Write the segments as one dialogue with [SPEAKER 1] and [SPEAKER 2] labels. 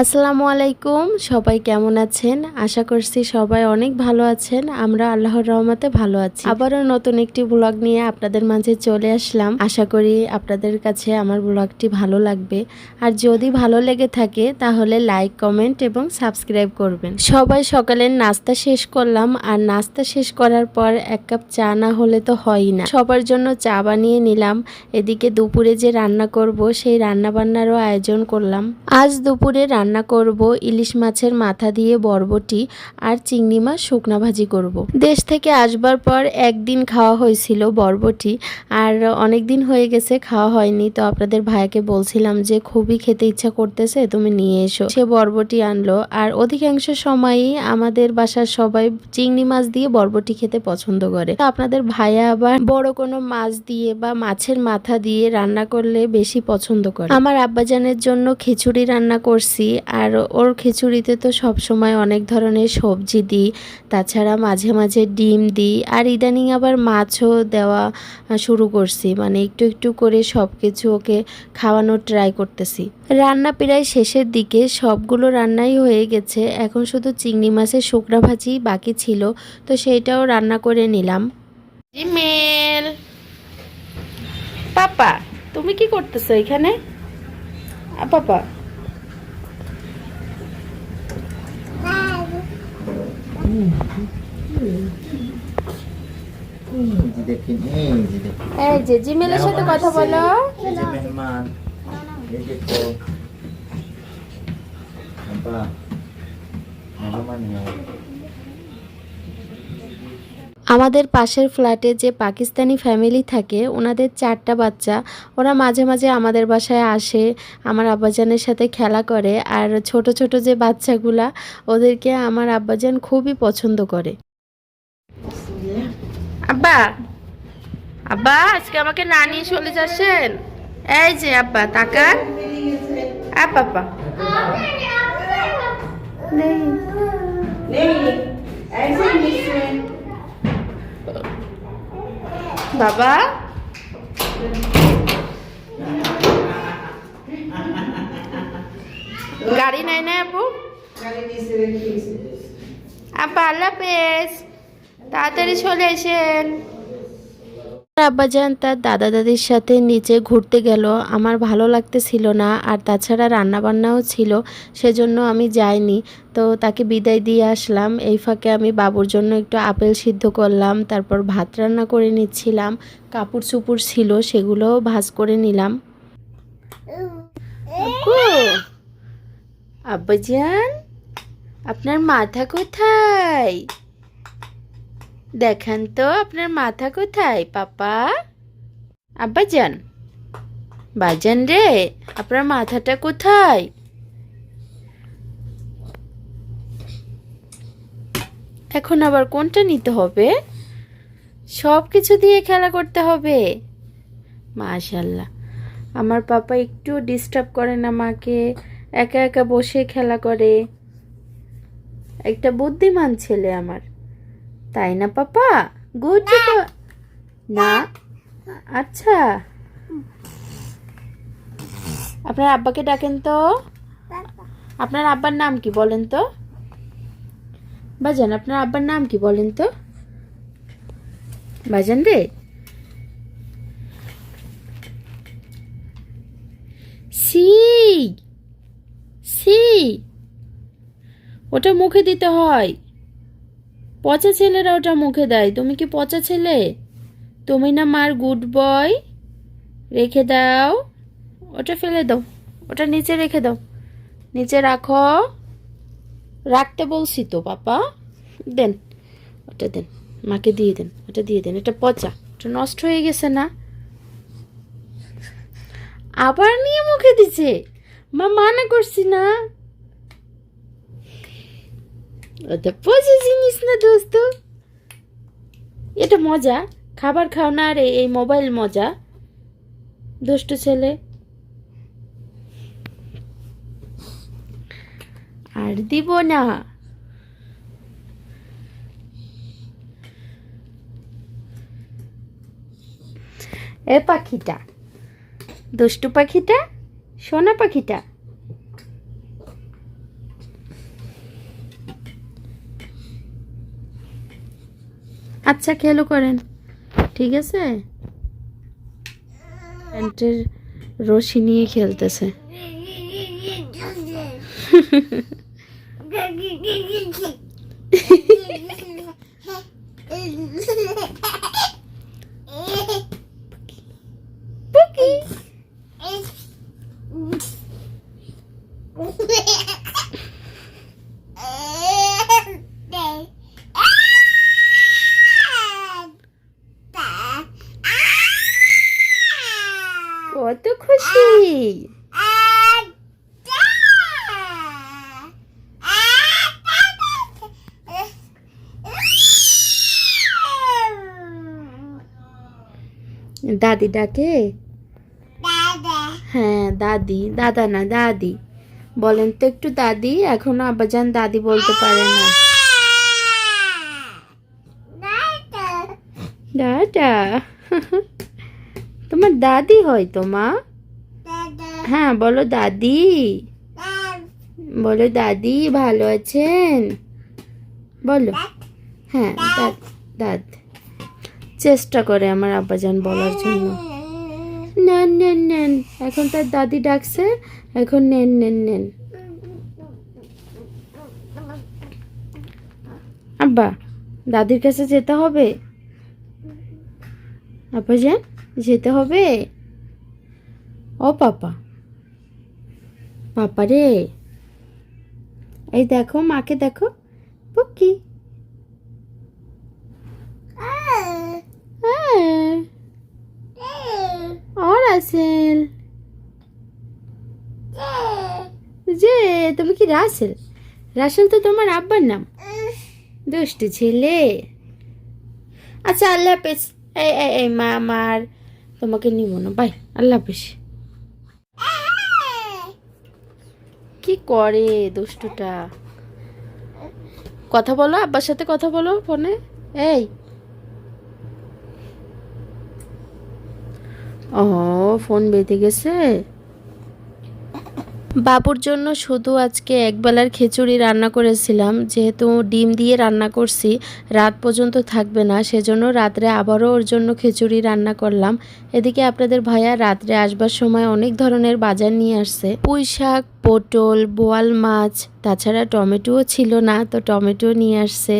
[SPEAKER 1] আসসালামু আলাইকুম। সবাই কেমন আছেন? আশা করছি সবাই অনেক ভালো আছেন। আমরা আল্লাহর রহমতে ভালো আছি। আবারও নতুন একটি ব্লগ নিয়ে আপনাদের মাঝে চলে আসলাম। আশা করি আপনাদের কাছে আমার ব্লগটি ভালো লাগবে। আর যদি ভালো লেগে থাকে তাহলে লাইক, কমেন্ট এবং সাবস্ক্রাইব করবেন। সবাই সকালের নাস্তা শেষ করলাম। আর নাস্তা শেষ করার পর এক কাপ চা না হলে তো হয়ই না। সবার জন্য চা বানিয়ে নিলাম। এদিকে দুপুরে যে রান্না করব সেই রান্না বান্নারও আয়োজন করলাম। আজ দুপুরে রান্না করব ইলিশ মাছের মাথা দিয়ে বরবটি আর চিংড়ি মাছ শুকনা ভাজি করব। দেশ থেকে আসবার পর একদিন খাওয়া হয়েছিল বরবটি, আর অনেক দিন হয়ে গেছে খাওয়া হয়নি। তো আপনাদের ভাইকে বলছিলাম যে খুবই খেতে ইচ্ছা করতেছে, তুমি নিয়ে এসো। সে বরবটি আনলো। আর অধিকাংশ সময়ই আমাদের বাসার সবাই চিংড়ি মাছ দিয়ে বরবটি খেতে পছন্দ করে। তো আপনাদের ভাইয়া আবার বড় কোনো মাছ দিয়ে বা মাছের মাথা দিয়ে রান্না করলে বেশি পছন্দ করে। আমার আব্বাজানের জন্য খিচুড়ি রান্না করছি। আর ওর খিচুড়িতে তো সব সময় অনেক ধরনের সবজি দিই, তাছাড়া মাঝে মাঝে ডিম দিই। আর ইদানিং আবার মাছও দেওয়া শুরু করছি, মানে একটু একটু করে সব কিছু ওকে খাওয়ানোর ট্রাই করতেছি। রান্না প্রায় শেষের দিকে, সবগুলো রান্নাই হয়ে গেছে। এখন শুধু চিংড়ি মাছের শুকনা ভাজি বাকি ছিল, তো সেইটাও রান্না করে নিলাম। জিমেল পাপা, তুমি কি করতেছো এখানে? পাপা এই যে জিমেলের সাথে কথা বলো। আমাদের পাশের ফ্ল্যাটে যে পাকিস্তানি ফ্যামিলি থাকে, ওনাদের 4টা বাচ্চা। ওরা মাঝে মাঝে আমাদের বাসায় আসে, আমার আব্বাজানের সাথে খেলা করে। আর ছোট ছোট যে বাচ্চাগুলা, ওদেরকে আমার আব্বাজান খুবই পছন্দ করে। আব্বা, আব্বা আজকে আমাকে না নিয়ে চলে যাচ্ছেন? এই যে আব্বা তাকান। আব্বা বাবা, গাড়ি নাই না আপু? আব্বা আল্লাহ হাফেজ, তাড়াতাড়ি চলে এসেন। আব্বাজান তার দাদা দাদির সাথে নিচে ঘুরতে গেল। আমার ভালো লাগতেছিল না, আর তাছাড়া রান্নাবান্নাও ছিল, সেজন্য আমি যাইনি। তো তাকে বিদায় দিয়ে আসলাম। এই ফাঁকে আমি বাবুর জন্য একটু আপেল সিদ্ধ করলাম, তারপর ভাত রান্না করে নিচ্ছিলাম। কাপড় চুপড় ছিল, সেগুলোও ভাঁজ করে নিলাম। আব্বাজান, আপনার মাথা কোথায়? দেখান তো আপনার মাথা কোথায় পাপা? আব্বাজান, বাজান রে, আপনার মাথাটা কোথায়? এখন আবার কোনটা নিতে হবে? সব কিছু দিয়ে খেলা করতে হবে। মাশাল্লাহ, আমার পাপা একটু ডিস্টার্ব করে না মাকে, একা একা বসে খেলা করে। একটা বুদ্ধিমান ছেলে আমার, তাই না পাপা? গুড না? আচ্ছা, আপনার আব্বাকে ডাকেন তো। আপনার আব্বার নাম কি বলেন তো? বাজান, আপনার আব্বার নাম কি বলেন তো? বাজান রে, সি সি, ওটা মুখে দিতে হয়। পচা ছেলেরা ওটা মুখে দেয়, তুমি কি পচা ছেলে? তুমি না মার গুড বয়, রেখে দাও। ওটা ফেলে দাও, ওটা নিচে রেখে দাও, নিচে রাখো। রাখতে বলছি তো পাপা, দেন ওটা, দেন মাকে দিয়ে দেন, ওটা দিয়ে দেন। এটা পচা, ওটা নষ্ট হয়ে গেছে না? আবার নিয়ে মুখে দিছে। মা মানা করছি না, ওটা পচা জিনিস না দোস্ত। এটা মজা, খাবার খাও না। আর এই মোবাইল মজা, দুষ্ট ছেলে। আর দিব না। এ পাখিটা, দুষ্টু পাখিটা, সোনা পাখিটা, আচ্ছা খেলো করেন, ঠিক আছে। প্যান্টের রশি নিয়ে খেলতেছে। কত খুশি। দাদি ডাকে, হ্যাঁ দাদি, দাদা না দাদি বলেন তো একটু দাদি। এখনো আব্বাজান দাদি বলতে পারে না। দাদা তোমার দাদি হয় তো মা? হ্যাঁ বলো দাদি, বলো দাদি ভালো আছেন বলো। হ্যাঁ দাদ দাদ চেষ্টা করে আমার আব্বাজান বলার জন্য। নেন নেন নেন, এখন তার দাদি ডাকছে, এখন নেন নেন নেন। আব্বা দাদির কাছে যেতে হবে, আব্বাজান যেতে হবে। ও পাপা, পাপা রে, এই দেখো মাকে দেখো, পুকি और রাসেল, যে তুমি কি রাসেল? রাসেল তো তোমার আব্বার নাম। দুষ্টু ছেলে। আচ্ছা আল্লাহ হাফেজ। এই এই এই মা আমার তোমাকে নিব না, বাই, আল্লাহ হাফেজ। কি করে দুষ্টুটা? কথা বলো, আব্বার সাথে কথা বলো ফোনে। এই ও ফোন বেঁধে গেছে। বাবুর জন্য শুধু আজকে একবেলার খিচুড়ি রান্না করেছিলাম, যেহেতু ডিম দিয়ে রান্না করছি, রাত পর্যন্ত থাকবে না, সেজন্য রাত্রে আবারও ওর জন্য খিচুড়ি রান্না করলাম। এদিকে আপনাদের ভাইয়া রাত্রে আসবার সময় অনেক ধরনের বাজার নিয়ে আসছে, পুঁই শাক, পটল, বোয়াল মাছ, তাছাড়া টমেটোও ছিল না, তো টমেটো নিয়ে আসছে।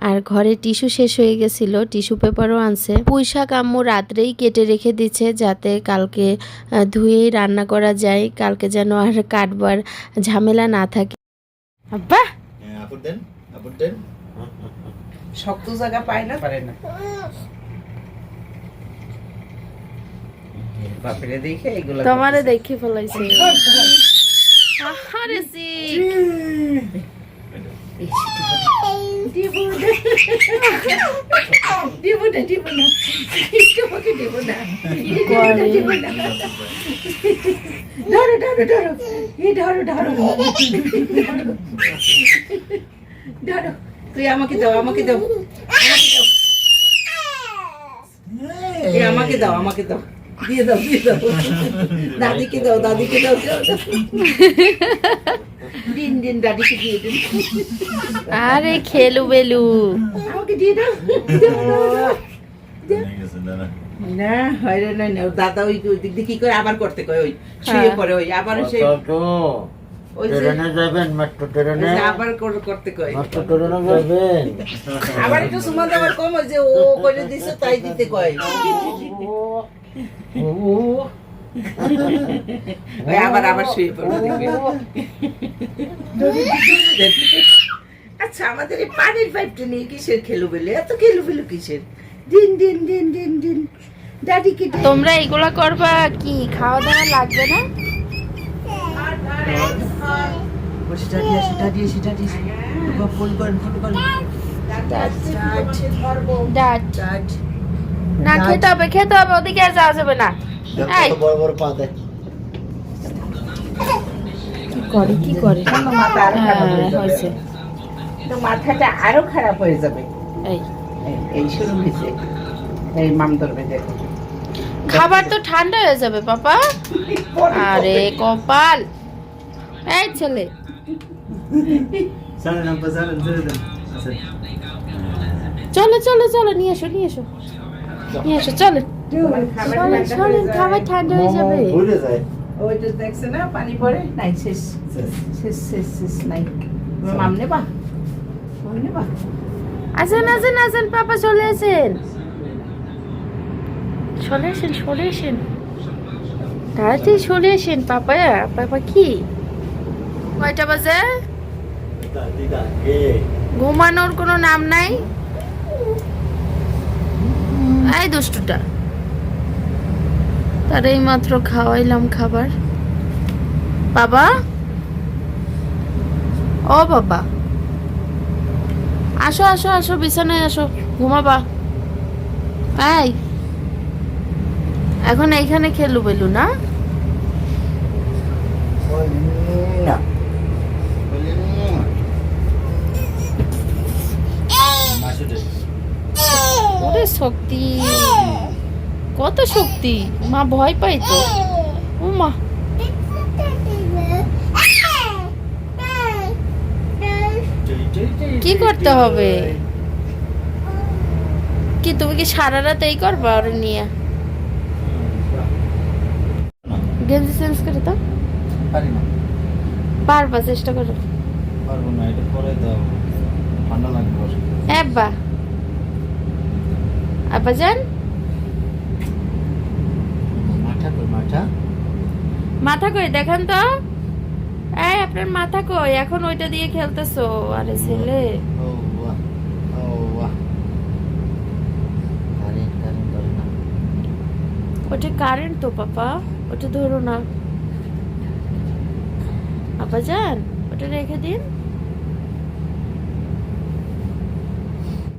[SPEAKER 1] আর ঘরে টিস্যু শেষ হয়ে গেছিল, টিস্যু পেপারও আনছে। পুঁই শাক আম্মু রাত্রেই কেটে রেখে দিচ্ছে, যাতে কালকে ধুয়েই রান্না করা যায়, কালকে যেন আর কাটবার ঝামেলা না থাকে। আব্বা
[SPEAKER 2] শক্ত জায়গা পায় না, পারে না। বাপরে দেখে এগুলা
[SPEAKER 1] তোমারে দেখে ফলাইছে। আরে সি
[SPEAKER 2] তুই আমাকে দাও, আমাকে দাও, আমাকে দাও, আমাকে দাও, দিয়ে দাও, দিয়ে দাও, দাদিকে দাও, দাদিকে দাও, দিন দিন দাদিকে দিয়ে দিন।
[SPEAKER 1] আরে খেলু বেলু
[SPEAKER 2] আমাকে দিয়ে দাও। না হয় না, না দাদা ওই দিক দিয়ে কি করে আবার করতে কয়, ওই শুয়ে পড়ে, ওই আবার সেই ওই
[SPEAKER 3] ট্রেনে যাবেন, মেট্রো ট্রেনে
[SPEAKER 2] আবার করতে কয়,
[SPEAKER 3] মেট্রো ট্রেনে যাবেন।
[SPEAKER 2] আবার একটু সুমা দেওয়ার কম, ওই যে ও করে দিছে তাই দিতে কয়। ওই আবার আবার শুয়ে পড়বে দেখবে। আচ্ছা আমাদের এই পানির পাইপটা নিয়ে কিসের খেলু বেলু, এত খেলু বেলু কিসের? দিন দিন দিন দিন দিন দাদিকে
[SPEAKER 1] তোমরা এগুলা করবা কি? খাওয়া দাওয়া লাগবে না? না খেতে হবে, খেতে হবে, ওদিকে আর যাওয়া যাবে না। এই
[SPEAKER 3] বড় বড় পা দেয়।
[SPEAKER 1] কি করে কি করে?
[SPEAKER 2] মাথা আরো খারাপ হয়ে যাবে।
[SPEAKER 1] হয়েছে
[SPEAKER 2] তো মাথাটা আরো খারাপ হয়ে যাবে।
[SPEAKER 1] এই
[SPEAKER 2] এই শুরু হয়েছে, এই মাম ধরবে দেখো।
[SPEAKER 1] খাবার তো ঠান্ডা হয়ে যাবে পাপা। আরে কপাল, এই ছেলে চলো চলো চলো নিয়ে এসো নিয়ে এসো নিয়ে এসো চলো
[SPEAKER 2] তোমার খাবার
[SPEAKER 1] চলেন
[SPEAKER 2] ঠান্ডা
[SPEAKER 1] চলেন
[SPEAKER 2] হয়ে যায়।
[SPEAKER 1] খাবার ঠান্ডা হয়ে যাবে
[SPEAKER 3] ভুলে যায়
[SPEAKER 2] ওই তো দেখছে না পানি পড়ে নাই শেষ শেষ শেষ শেষ নাই মাম নেবা মাম নেবা
[SPEAKER 1] আসেন আসেন আসেন পাপা চলে আসেন চলে আসেন চলে আসেন তাড়াতাড়ি চলে আসেন পাপা পাপা কি কয়টা বাজে
[SPEAKER 3] দিদা দিদা এ
[SPEAKER 1] ঘুমানোর কোনো নাম নাই এই দুষ্টুটা তার এই মাত্র খাওয়াইলাম খাবার বাবা ও বাবা আসো আসো আসো বিছানায় আসো ঘুমাবা এই এখন এইখানে খেলু বেলু না
[SPEAKER 3] না
[SPEAKER 1] ওরে শক্তি কত শক্তি মা ভয় পাই তো ও মা কি করতে হবে কি তুমি কি সারা রাত এই করবা ওরে নিয়ে গেঞ্জি চেঞ্জ করে দাও
[SPEAKER 3] পারি না
[SPEAKER 1] পারবা চেষ্টা করো
[SPEAKER 3] পারবো না এটা পরে দাও ঠান্ডা লাগবে
[SPEAKER 1] আব্বা আব্বা যান
[SPEAKER 3] মাথা কই মাথা
[SPEAKER 1] মাথা কই দেখান তো এই আপনার মাথা কই এখন ওইটা দিয়ে খেলতেছো আরে ছেলে
[SPEAKER 3] ও বাহ ও বাহ কারেন্ট কারেন্ট ধরে না
[SPEAKER 1] ওটা কারেন্ট তো পাপা ওটা ধরো না আপা যান ওটা রেখে দিন